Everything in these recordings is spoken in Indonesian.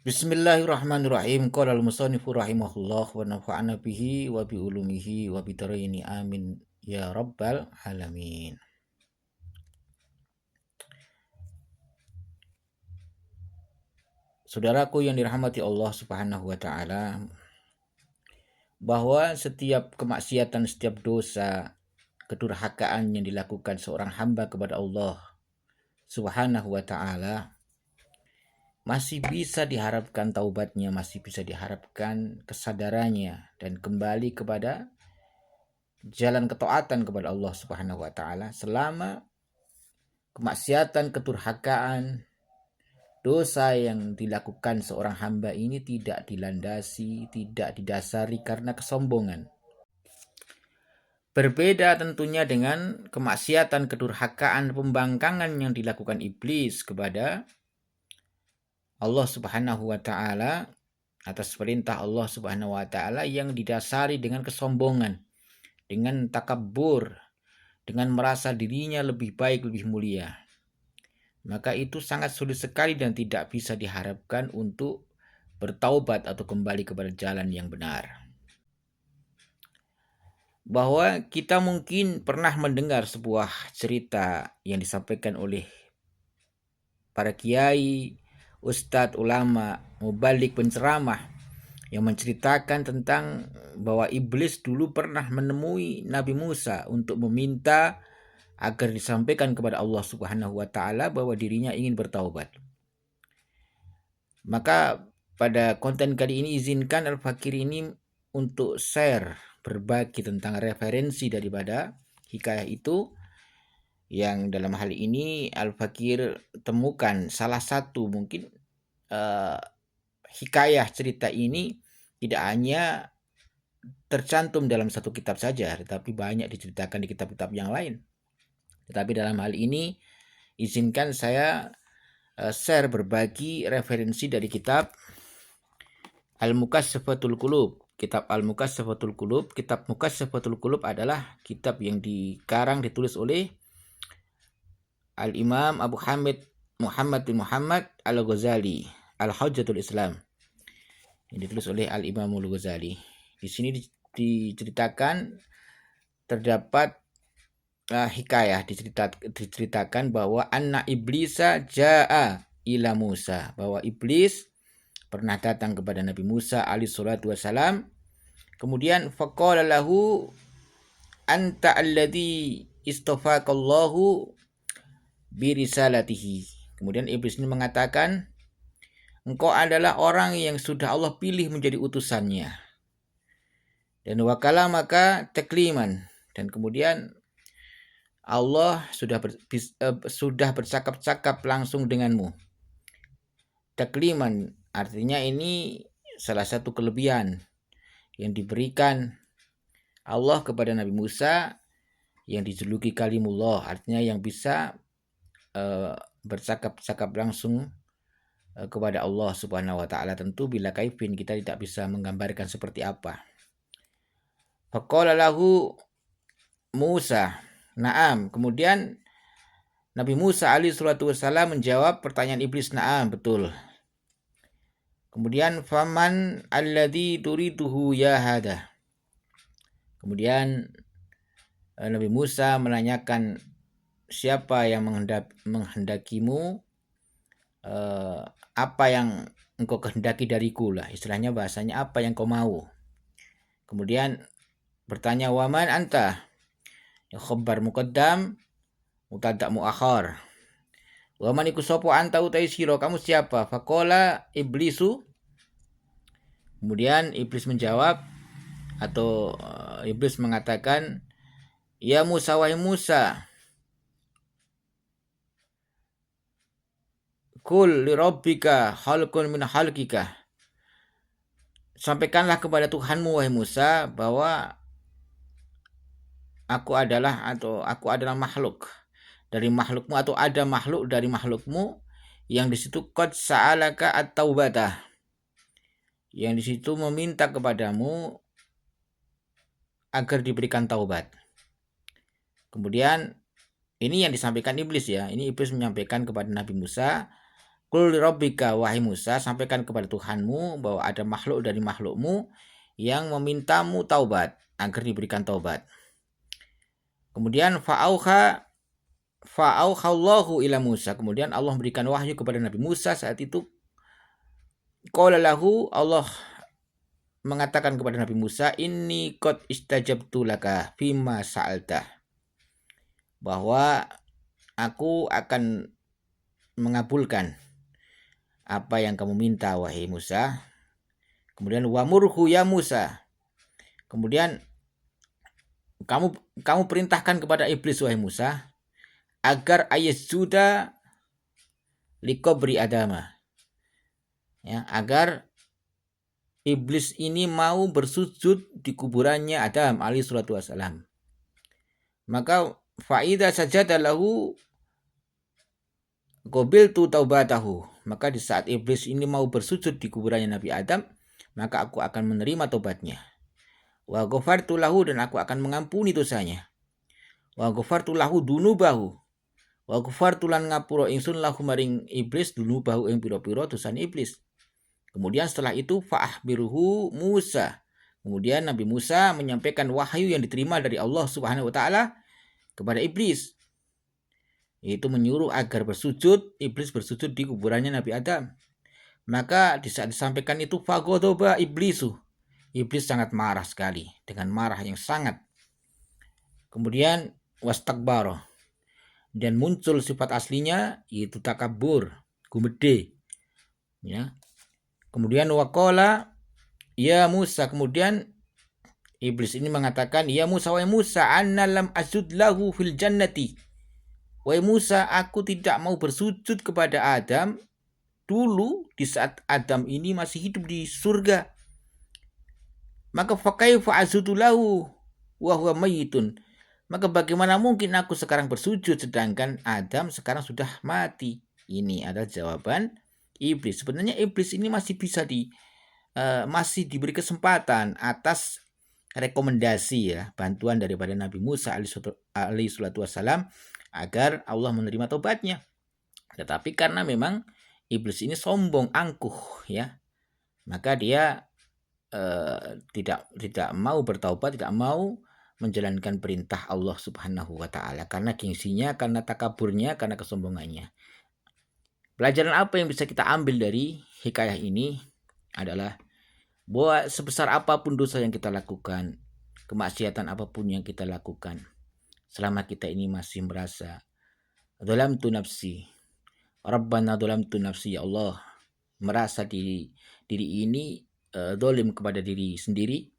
Bismillahirrahmanirrahim. Qala al-musannifu rahimahullah wa nafa'ana bihi wa bi ulumihi wa bidaraini amin ya rabbal alamin. Saudaraku yang dirahmati Allah Subhanahu wa taala, bahwa setiap kemaksiatan, setiap dosa, kedurhakaan yang dilakukan seorang hamba kepada Allah Subhanahu wa taala masih bisa diharapkan taubatnya, masih bisa diharapkan kesadarannya dan kembali kepada jalan ketaatan kepada Allah Subhanahu wa taala selama kemaksiatan, kedurhakaan, dosa yang dilakukan seorang hamba ini tidak dilandasi, tidak didasari karena kesombongan. Berbeda tentunya dengan kemaksiatan, kedurhakaan, pembangkangan yang dilakukan iblis kepada Allah Subhanahu wa taala atas perintah Allah Subhanahu wa taala yang didasari dengan kesombongan, dengan takabur, dengan merasa dirinya lebih baik, lebih mulia. Maka itu sangat sulit sekali dan tidak bisa diharapkan untuk bertaubat atau kembali kepada jalan yang benar. Bahwa kita mungkin pernah mendengar sebuah cerita yang disampaikan oleh para kiai, ustadz, ulama, mubalik, penceramah yang menceritakan tentang bahwa iblis dulu pernah menemui Nabi Musa untuk meminta agar disampaikan kepada Allah Subhanahu wa taala bahwa dirinya ingin bertaubat. Maka pada konten kali ini izinkan Al-Fakir ini untuk share, berbagi tentang referensi daripada hikayah itu, yang dalam hal ini Al-Fakir temukan salah satu mungkin hikayah cerita ini tidak hanya tercantum dalam satu kitab saja, tetapi banyak diceritakan di kitab-kitab yang lain. Tetapi dalam hal ini izinkan saya share, berbagi referensi dari kitab Al-Mukassafatul Qulub. Kitab Al-Mukassafatul Qulub, kitab Mukassafatul Qulub adalah kitab yang dikarang, ditulis oleh Al-Imam Abu Hamid Muhammad bin Muhammad Al-Ghazali, Al-Hujjatul Islam, yang ditulis oleh Al-Imam Al-Ghazali. Di sini diceritakan terdapat hikayah, diceritakan bahwa anna iblisa ja'a ila Musa, bahwa iblis pernah datang kepada Nabi Musa alaihi salatu wasalam. Kemudian faqala lahu anta alladhi istafaqallahu bi risalatihi. Kemudian iblis ini mengatakan, engkau adalah orang yang sudah Allah pilih menjadi utusannya. Dan wakala maka takliman, dan kemudian Allah sudah bercakap-cakap langsung denganmu. Takliman artinya ini salah satu kelebihan yang diberikan Allah kepada Nabi Musa yang dijuluki Kalimullah, artinya yang bisa bercakap-cakap langsung kepada Allah Subhanahu wa taala. Tentu bila kaifin kita tidak bisa menggambarkan seperti apa. Faqala lahu Musa, na'am. Kemudian Nabi Musa alaihi salatu wasallam menjawab pertanyaan iblis, na'am, betul. Kemudian faman alladhi turiduhu ya hada. Kemudian Nabi Musa menanyakan, siapa yang menghendakimu, apa yang engkau kehendaki dariku lah, istilahnya bahasanya apa yang kau mau. Kemudian bertanya, waman anta, khabar muqaddam mubtada muakhar. Waman iku sapa anta utai sira, kamu siapa? Faqala iblisu. Kemudian iblis menjawab, atau iblis mengatakan, ya Musa, wahai Musa, kul li rabbika khalqun min khalqika. Sampaikanlah kepada Tuhanmu wahai Musa bahwa aku adalah makhluk dari makhlukmu, atau ada makhluk dari makhlukmu yang di situ qad sa'alaka at-taubatah, yang di situ meminta kepadamu agar diberikan taubat. Kemudian ini yang disampaikan iblis ya. Ini iblis menyampaikan kepada Nabi Musa Qul li rabbika, wahai Musa, sampaikan kepada Tuhanmu bahwa ada makhluk dari makhlukmu yang memintamu taubat agar diberikan taubat. Kemudian fa'auhallahu ila Musa. Kemudian Allah memberikan wahyu kepada Nabi Musa saat itu. Qala lahu, Allah mengatakan kepada Nabi Musa, inni qad istajabtu laka fima sa'alta, bahwa aku akan mengabulkan apa yang kamu minta, wahai Musa. Kemudian wamurhu ya Musa. Kemudian kamu perintahkan kepada iblis, wahai Musa, agar ayasjuda liqabri Adama. Ya, agar iblis ini mau bersujud di kuburannya Adam alaihi salatu wassalam. Maka faida sajada lahu qabiltu taubatahu. Maka di saat iblis ini mau bersujud di kuburannya Nabi Adam, maka aku akan menerima tobatnya. Wa ghafartu lahu, dan aku akan mengampuni dosanya. Wa ghafartu lahu dunubahu. Wa ghafartu lan ngapura ingsun lahu maring iblis dunubahu ing pira-pira dosane iblis. Kemudian setelah itu fa'ahbiruhu Musa. Kemudian Nabi Musa menyampaikan wahyu yang diterima dari Allah Subhanahu wa taala kepada iblis. Yaitu menyuruh agar bersujud, iblis bersujud di kuburannya Nabi Adam. Maka di saat disampaikan itu fagodoba iblisu. Iblis sangat marah sekali, dengan marah yang sangat. Kemudian wastakbaro, dan muncul sifat aslinya yaitu takabur, gumede. Ya. Kemudian waqala ya Musa, kemudian iblis ini mengatakan, ya Musa, wahai Musa, anna lam asjud lahu fil jannati. Wahai Musa, aku tidak mau bersujud kepada Adam dulu di saat Adam ini masih hidup di surga. Maka fakaifa asjudu lahu wa huwa mayyitun. Maka bagaimana mungkin aku sekarang bersujud sedangkan Adam sekarang sudah mati? Ini adalah jawaban iblis. Sebenarnya iblis ini masih bisa masih diberi kesempatan atas rekomendasi, ya, bantuan daripada Nabi Musa alaihi salatu wassalam agar Allah menerima taubatnya. Tetapi karena memang iblis ini sombong, angkuh, ya, maka dia tidak mau bertaubat, tidak mau menjalankan perintah Allah Subhanahu wa taala karena gengsinya, karena takaburnya, karena kesombongannya. Pelajaran apa yang bisa kita ambil dari hikayah ini adalah bahwa sebesar apapun dosa yang kita lakukan, kemaksiatan apapun yang kita lakukan, selama kita ini masih merasa dhalamtu nafsi, Rabbana dhalamtu nafsi, ya Allah, merasa diri ini zalim kepada diri sendiri,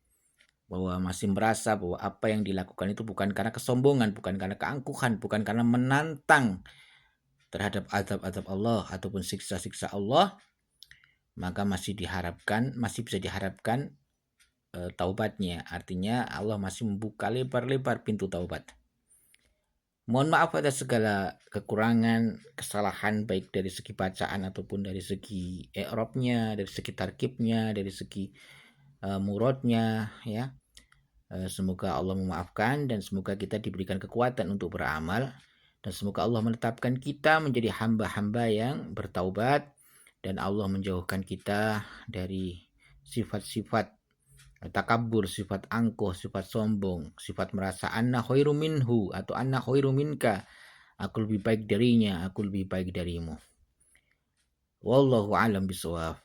bahwa masih merasa bahwa apa yang dilakukan itu bukan karena kesombongan, bukan karena keangkuhan, bukan karena menantang terhadap azab-azab Allah ataupun siksa-siksa Allah, maka masih bisa diharapkan taubatnya. Artinya Allah masih membuka lebar-lebar pintu taubat. Mohon maaf atas segala kekurangan, kesalahan, baik dari segi bacaan ataupun dari segi i'rabnya, dari segi tarkibnya, dari segi muradnya, ya. Semoga Allah memaafkan dan semoga kita diberikan kekuatan untuk beramal, dan semoga Allah menetapkan kita menjadi hamba-hamba yang bertaubat, dan Allah menjauhkan kita dari sifat-sifat takabur, sifat angkuh, sifat sombong, sifat merasa anna khairu minhu atau anna khairu minka, aku lebih baik darinya, aku lebih baik darimu. Wallahu a'lam bishawab.